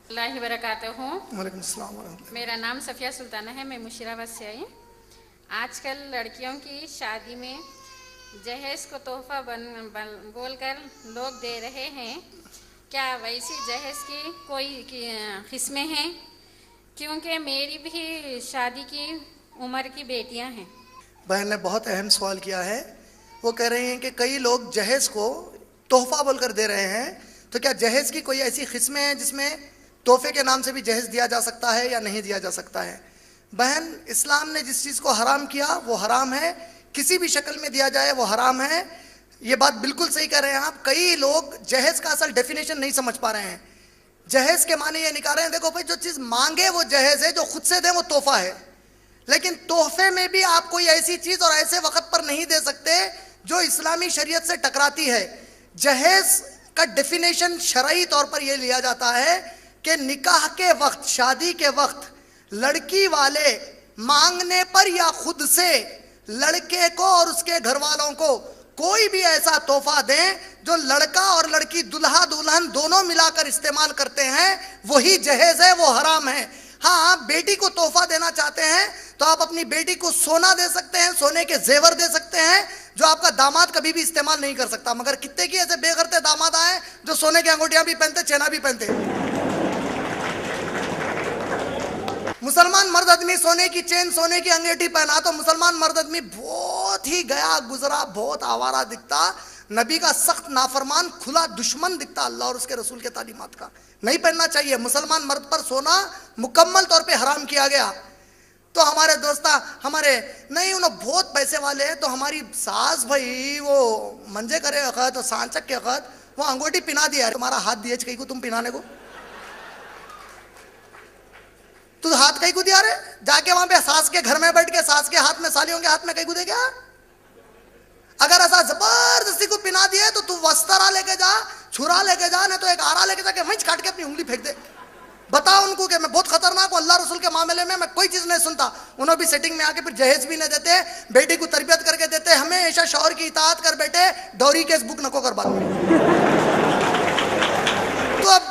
अल्लाह वरकातहू। वालेकुम अस्सलाम वरहमतुल्लाह। मेरा नाम सफ़िया सुल्ताना है, मैं मुशीराबाद से आई। आजकल लड़कियों की शादी में जहेज़ को तोहफा बोलकर लोग दे रहे हैं। क्या वैसी जहेज़ की कोई किस्में हैं? क्योंकि मेरी भी शादी की उम्र की बेटियां हैं। बहन ने बहुत अहम सवाल किया है। वो कह रही हैं कि कई लोग जहेज़ को तोहफा बोलकर दे रहे हैं, तो क्या जहेज़ की कोई ऐसी किस्में हैं जिसमें तोहफे के नाम से भी जहेज़ दिया जा सकता है या नहीं दिया जा सकता है? बहन, इस्लाम ने जिस चीज़ को हराम किया वो हराम है, किसी भी शक्ल में दिया जाए वो हराम है। ये बात बिल्कुल सही कह रहे हैं आप। कई लोग जहेज़ का असल डेफिनेशन नहीं समझ पा रहे हैं। जहेज़ के माने ये निकाल रहे हैं, देखो भाई, जो चीज़ मांगे वो जहेज़ है, जो खुद से दे वो तोहफा है। लेकिन तोहफे में भी आप कोई ऐसी चीज़ और ऐसे वक्त पर नहीं दे सकते जो इस्लामी शरीयत से टकराती है। जहेज़ का डेफिनेशन शरई तौर पर यह लिया जाता है कि निकाह के वक्त, शादी के वक्त लड़की वाले मांगने पर या खुद से लड़के को और उसके घर वालों को कोई भी ऐसा तोहफा दें जो लड़का और लड़की, दुल्हा दुल्हन दोनों मिलाकर इस्तेमाल करते हैं, वही जहेज़ है, वो हराम है। हाँ, आप बेटी को तोहफा देना चाहते हैं तो आप अपनी बेटी को सोना दे सकते हैं, सोने के जेवर दे सकते हैं जो आपका दामाद कभी भी इस्तेमाल नहीं कर सकता। मगर कितने की ऐसे बेगरते दामाद आए जो सोने की अंगूठियां भी पहनते, चेना भी पहनते। मुसलमान मर्द आदमी सोने की चेन, सोने की अंगूठी पहना तो मुसलमान मर्द आदमी बहुत ही गया गुजरा, बहुत आवारा दिखता, नबी का सख्त नाफरमान, खुला दुश्मन दिखता अल्लाह और उसके रसूल के तालीमात का। नहीं पहनना चाहिए। मुसलमान मर्द पर सोना मुकम्मल तौर पे हराम किया गया। तो हमारे दोस्ता हमारे नहीं, उन्हें बहुत पैसे वाले हैं, तो हमारी सास भाई वो मंजे करे वक़्त, तो सांचक के वक़्त वो अंगूठी पिना दिया, तुम्हारा हाथ दिए कहीं को तुम पिनाने को, तू हाथ कहीं को दिया रे, जाके वहां पे सास के घर में बैठ के सास के हाथ में, सालियों के हाथ में कहीं को दे क्या? अगर ऐसा जबरदस्ती को पिना दिए तो तू वस्त्रा लेके जा, छुरा लेके जा, नहीं तो एक आरा लेके जाके वहीं काट के अपनी उंगली फेंक दे। बता उनको कि मैं बहुत खतरनाक हूं, अल्लाह रसूल के मामले में मैं कोई चीज नहीं सुनता। उन्होंने भी सेटिंग में आके फिर जहेज भी नहीं देते, बेटी को तरबियत करके देते, हमेशा शौहर की इताअत कर बेटे, दौरी केस बुक नको कर बाद में। तो अब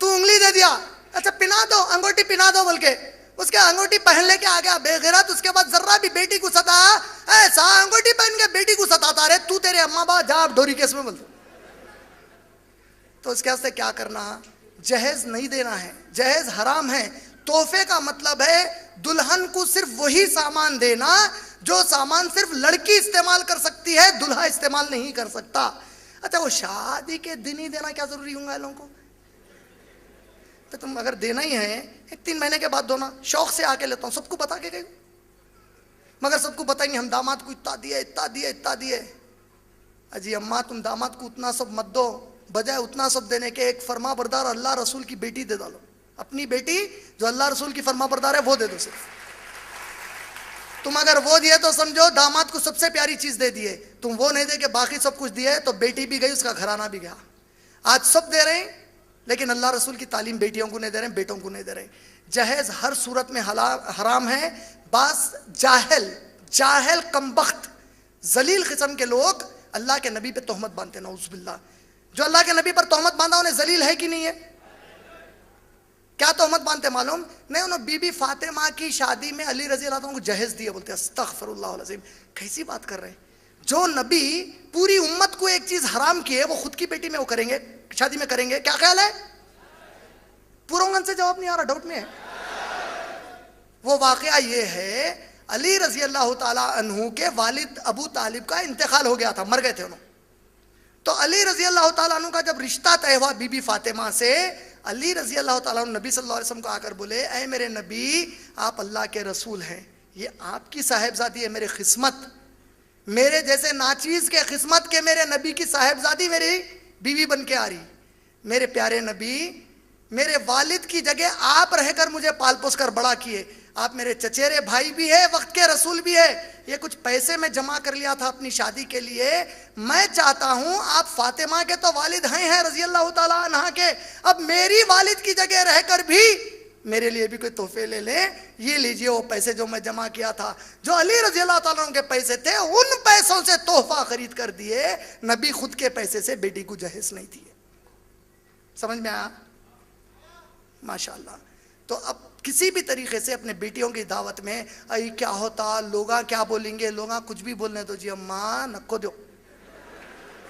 तू उंगली दे दिया, अच्छा पिना दो, अंगूठी पिना दो बोल के, उसके अंगूठी पहन लेके आ गया बेगैरत। उसके बाद जर्रा भी बेटी को सताया, ऐसा अंगूठी पहन के बेटी को सताता रहे, तू तेरे अम्मा बा जा डोरी केस में बोल। तो उसके वास्ते क्या करना? जहेज नहीं देना है, जहेज हराम है। तोहफे का मतलब है दुल्हन को सिर्फ वही सामान देना जो सामान सिर्फ लड़की इस्तेमाल कर सकती है, दुल्हा इस्तेमाल नहीं कर सकता। अच्छा, वो शादी के दिन ही देना क्या जरूरी होगा लोगों को? तो तुम अगर देना ही है 1-3 महीने के बाद दो ना, शौक से आके लेता हूँ, सबको बता के गए, मगर सबको बताएंगे हम दामाद को इतना दिए, इतना दिए, इतना दिए। अजी अम्मा, तुम दामाद को उतना सब मत दो, बजाय उतना सब देने के एक फर्मा बरदार अल्लाह रसूल की बेटी दे डालो। अपनी बेटी जो अल्लाह रसूल की फर्मा बरदार है वो दे दो सिर्फ। तुम अगर वो दिए तो समझो दामाद को सबसे प्यारी चीज दे दिए। तुम वो नहीं दे के बाकी सब कुछ दिए तो बेटी भी गई, उसका घराना भी गया। आज सब दे रहे हैं लेकिन अल्लाह रसूल की तालीम बेटियों को नहीं दे रहे, बेटों को नहीं दे रहे। जहेज हर सूरत में हराम है। बास जाहिल कमबख्त जलील किस्म के लोग अल्लाह के नबी पे तोहमत बांधते, नऊज़ुबिल्लाह। जो अल्लाह के नबी पर तोहमत बांधा उन्हें जलील है कि नहीं है? क्या तोहमत बांधते मालूम नहीं? उन्होंने बीबी फातिमा की शादी में अली रज़ी अल्लाह को जहेज दिए, बोलते अस्तगफिरुल्लाह अज़ीम। कैसी बात कर रहे हैं? जो नबी पूरी उम्मत को एक चीज हराम की है वो खुद की बेटी में वो करेंगे, शादी में करेंगे? क्या ख्याल है? पूरा से जवाब नहीं आ रहा, डाउट में है। वो वाकया ये है, अली रजी अल्लाह ताला अन्हु के वालिद अबू तालिब का इंतकाल हो गया था, मर गए थे उन्होंने। तो अली रजी अल्लाह ताला अन्हु का जब रिश्ता तय हुआ बीबी फातिमा से, अली रजी अल्लाह ताला अन्हु नबी सल्लल्लाहु अलैहि वसल्लम को आकर बोले, ऐ मेरे नबी, आप अल्लाह के रसूल हैं, ये आपकी साहेबजादी है, मेरी किस्मत, मेरे जैसे नाचीज के किस्मत के मेरे नबी की साहेबजादी मेरी बीवी बन के आ रही। मेरे प्यारे नबी, मेरे वालिद की जगह आप रहकर मुझे पाल पोस कर बड़ा किए, आप मेरे चचेरे भाई भी है, वक्त के रसूल भी है। ये कुछ पैसे में जमा कर लिया था अपनी शादी के लिए, मैं चाहता हूं आप फातिमा के तो वालिद हैं रजी अल्लाह ताला अन्हा के, अब मेरी वालिद की जगह रहकर भी मेरे लिए भी कोई तोहफे ले लें। ये लीजिए वो पैसे जो मैं जमा किया था, जो अली रजी अल्लाह ताला के पैसे थे, उन पैसों से तोहफा खरीद कर दिए। नबी खुद के पैसे से बेटी को जहेज नहीं दिए। समझ में आया? माशाल्लाह। तो अब किसी भी तरीके से अपने बेटियों की दावत में आई क्या होता, लोग क्या बोलेंगे, लोग कुछ भी बोलने दो जी, अम्मा नको दो।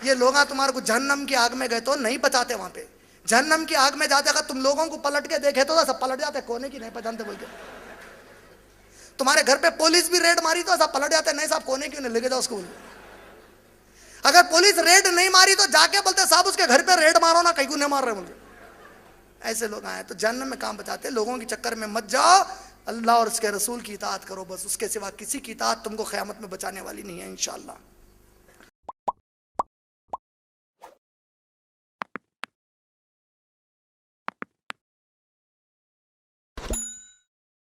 ये लोग तुम्हारे को जहन्नम की आग में गए तो नहीं बचाते। वहां पे जहन्नम की आग में जाते अगर तुम लोगों को पलट के देखे तो सब पलट जाते, कोने की नहीं पहचानते बोलते। तुम्हारे घर पे पुलिस भी रेड मारी तो सब पलट जाते, नहीं साहब कोने क्यों नहीं, लेके जाओ स्कूल। अगर पुलिस रेड नहीं मारी तो जाके बोलते साहब उसके घर पे रेड मारो ना, कहीं को नहीं मार रहे बोलते। ऐसे लोग आए तो जहन्नम में काम बचाते। लोगों के चक्कर में मत जाओ, अल्लाह और उसके रसूल की इताअत करो बस, उसके सिवा किसी की इताअत तुमको क़यामत में बचाने वाली नहीं है इंशाअल्लाह।